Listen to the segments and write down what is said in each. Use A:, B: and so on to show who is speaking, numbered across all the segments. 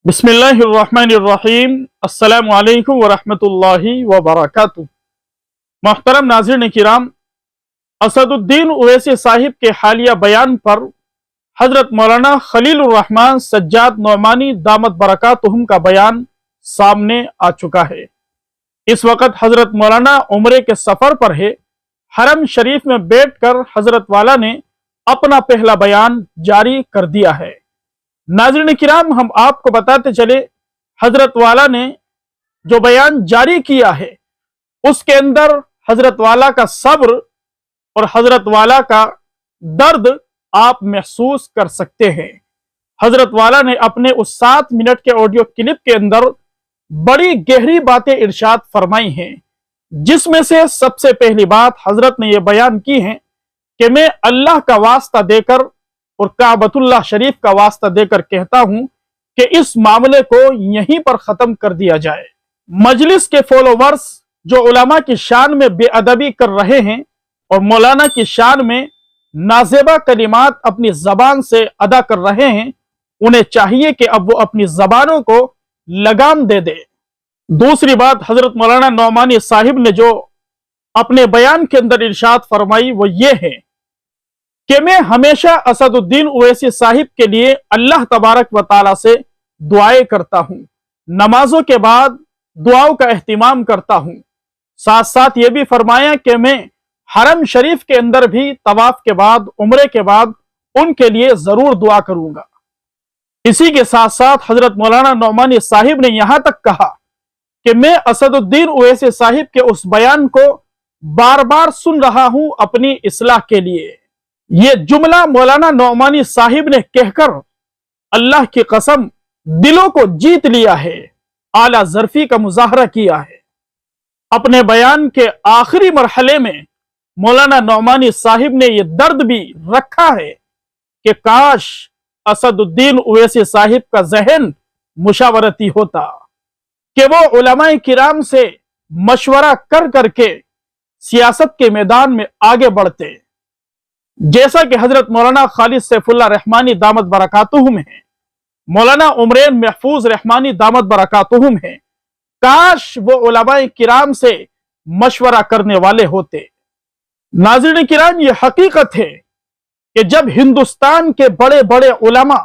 A: बिस्मिल्लाहिर्रहमानिर्रहीम। अस्सलामु अलैकुम वरहमतुल्लाहि वबरकातुहू। मोहतरम नाज़रीन किराम, असदुद्दीन ओवैसी साहिब के हालिया बयान पर हजरत मौलाना खलीलुर रहमान सज्जाद नौमानी दामत बरकातुहुम का बयान सामने आ चुका है। इस वक्त हजरत मौलाना उम्रे के सफर पर है। हरम शरीफ में बैठकर हजरत वाला ने अपना पहला बयान जारी कर दिया है। नाज़रीन किराम, हम आपको बताते चले, हजरत वाला ने जो बयान जारी किया है उसके अंदर हजरत वाला का सब्र और हजरत वाला का दर्द आप महसूस कर सकते हैं। हजरत वाला ने अपने उस 7 मिनट के ऑडियो क्लिप के अंदर बड़ी गहरी बातें इरशाद फरमाई हैं, जिसमें से सबसे पहली बात हजरत ने यह बयान की है कि मैं अल्लाह का वास्ता देकर और काबतुल्लाह शरीफ का वास्ता देकर कहता हूं कि इस मामले को यहीं पर खत्म कर दिया जाए। मजलिस के फॉलोवर्स जो उलमा की शान में बेअदबी कर रहे हैं और मौलाना की शान में नाजेबा कलिमात अपनी जबान से अदा कर रहे हैं, उन्हें चाहिए कि अब वो अपनी जबानों को लगाम दे दे। दूसरी बात हजरत मौलाना नौमानी साहिब ने जो अपने बयान के अंदर इरशाद फरमाई वो ये है कि मैं हमेशा असदुद्दीन ओवैसी साहिब के लिए अल्लाह तबारक व तआला से दुआएं करता हूं, नमाजों के बाद दुआओं का एहतिमाम करता हूं। साथ साथ ये भी फरमाया कि मैं हरम शरीफ के अंदर भी तवाफ के बाद, उम्रे के बाद उनके लिए जरूर दुआ करूंगा। इसी के साथ साथ हजरत मौलाना नौमानी साहिब ने यहां तक कहा कि मैं असदुद्दीन ओवैसी साहिब के उस बयान को बार बार सुन रहा हूं अपनी इस्लाह के लिए। ये जुमला मौलाना नौमानी साहिब ने कहकर अल्लाह की कसम दिलों को जीत लिया है, आला ज़र्फी का मुजाहरा किया है। अपने बयान के आखिरी मरहले में मौलाना नौमानी साहिब ने यह दर्द भी रखा है कि काश असदुद्दीन ओवैसी साहिब का जहन मुशावरती होता, कि वो उलमाए किराम से मशवरा कर करके सियासत के मैदान में आगे बढ़ते, जैसा कि हजरत मौलाना खालिद सैफुल्लाह रहमानी दामत बरकातुहुम है, मौलाना उमरैन महफूज रहमानी दामत बरकातुहुम है। काश वो उलमाए किराम से मशवरा करने वाले होते। नाज़रीन किराम, ये हकीकत है कि जब हिंदुस्तान के बड़े बड़े उलमा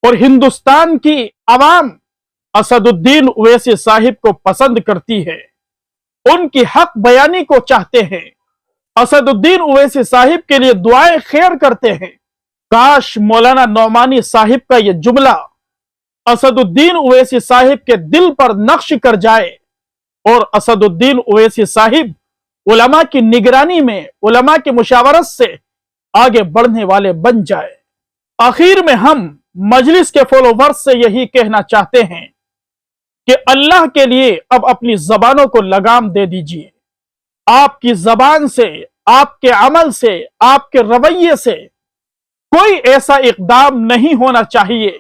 A: और हिंदुस्तान की अवाम असदुद्दीन ओवैसी साहिब को पसंद करती है, उनकी हक बयानी को चाहते हैं, असदुद्दीन ओवैसी साहिब के लिए दुआएं खैर करते हैं, काश मौलाना नौमानी साहिब का यह जुमला असदुद्दीन ओवैसी साहिब के दिल पर नक्श कर जाए और असदुद्दीन ओवैसी साहिब उलमा की निगरानी में, उलमा की मुशावरत से आगे बढ़ने वाले बन जाए। आखिर में हम मजलिस के फॉलोवर्स से यही कहना चाहते हैं कि अल्लाह के लिए अब अपनी जबानों को लगाम दे दीजिए। आपकी जबान से, आपके अमल से, आपके रवैये से कोई ऐसा इक़दाम नहीं होना चाहिए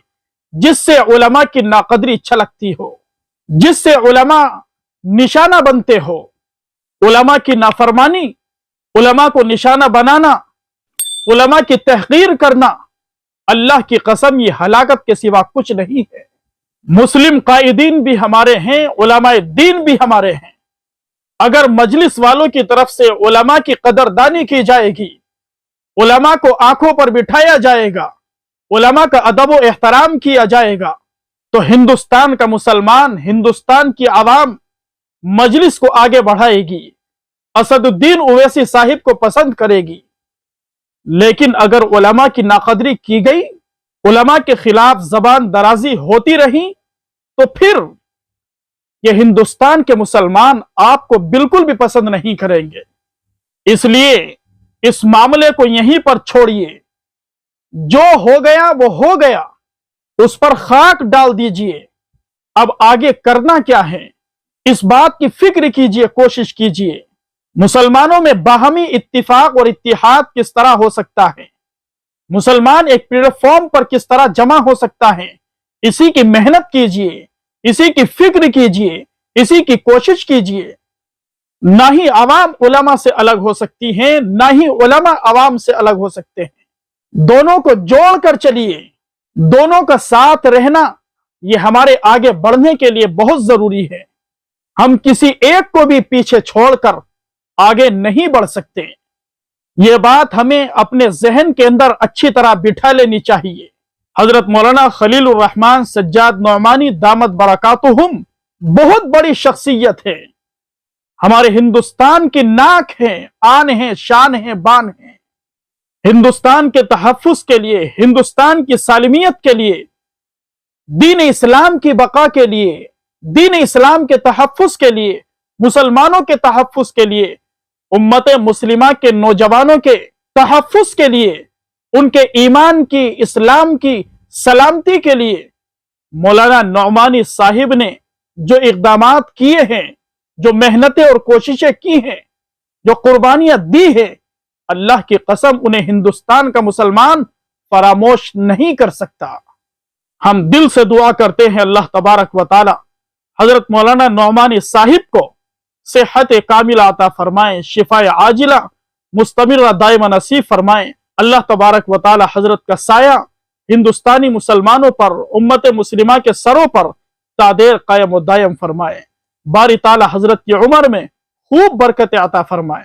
A: जिससे उलमा की नाकदरी छलकती हो, जिससे उलमा निशाना बनते हो। उलमा की नाफरमानी, उलमा को निशाना बनाना, उलमा की तहकीर करना, अल्लाह की कसम ये हलाकत के सिवा कुछ नहीं है। मुस्लिम कायदीन भी हमारे हैं, उलमाए दीन भी हमारे हैं। अगर मजलिस वालों की तरफ से उलमा की कदरदानी की जाएगी, उलमा को आंखों पर बिठाया जाएगा, उलमा का अदब व एहतराम किया जाएगा, तो हिंदुस्तान का मुसलमान, हिंदुस्तान की आवाम मजलिस को आगे बढ़ाएगी, असदुद्दीन ओवैसी साहिब को पसंद करेगी। लेकिन अगर उलमा की नाकदरी की गई, उलमा के खिलाफ जबान दराजी होती रही, तो फिर ये हिंदुस्तान के मुसलमान आपको बिल्कुल भी पसंद नहीं करेंगे। इसलिए इस मामले को यहीं पर छोड़िए। जो हो गया वो हो गया, उस पर खाक डाल दीजिए। अब आगे करना क्या है, इस बात की फिक्र कीजिए, कोशिश कीजिए। मुसलमानों में बाहमी इत्तिफाक और इत्तिहाद किस तरह हो सकता है, मुसलमान एक प्लेटफॉर्म पर किस तरह जमा हो सकता है, इसी की मेहनत कीजिए, इसी की फिक्र कीजिए, इसी की कोशिश कीजिए। ना ही अवाम उलमा से अलग हो सकती हैं, ना ही उलमा अवाम से अलग हो सकते हैं। दोनों को जोड़ कर चलिए, दोनों का साथ रहना, یہ ہمارے آگے بڑھنے کے لیے بہت ضروری ہے۔ ہم کسی ایک کو بھی پیچھے چھوڑ کر آگے نہیں بڑھ سکتے۔ یہ بات ہمیں اپنے ذہن کے اندر اچھی طرح بٹھا لینی چاہیے۔ حضرت مولانا خلیل الرحمن سجاد نعمانی دامت برکاتہم بہت بڑی شخصیت ہے، ہمارے ہندوستان کی ناک ہیں، آن ہیں، شان ہیں، بان ہیں۔ ہندوستان کے تحفظ کے لیے، ہندوستان کی سالمیت کے لیے، دین اسلام کی بقا کے لیے، دین اسلام کے تحفظ کے لیے، مسلمانوں کے تحفظ کے لیے، امت مسلمہ کے نوجوانوں کے تحفظ کے لیے، ان کے ایمان کی، اسلام کی سلامتی کے لیے مولانا نعمانی صاحب نے جو اقدامات کیے ہیں، جو محنتیں اور کوششیں کی ہیں، جو قربانیاں دی ہیں، اللہ کی قسم انہیں ہندوستان کا مسلمان فراموش نہیں کر سکتا۔ ہم دل سے دعا کرتے ہیں اللہ تبارک و تعالی حضرت مولانا نعمانی صاحب کو صحت کاملہ عطا فرمائیں، شفاء عاجلہ مستمرہ دائمہ نصیب فرمائیں۔ اللہ تبارک و تعالی حضرت کا سایہ ہندوستانی مسلمانوں پر، امت مسلمہ کے سروں پر تادیر قائم و دائم فرمائے۔ باری تعالی حضرت کی عمر میں خوب برکت عطا فرمائے۔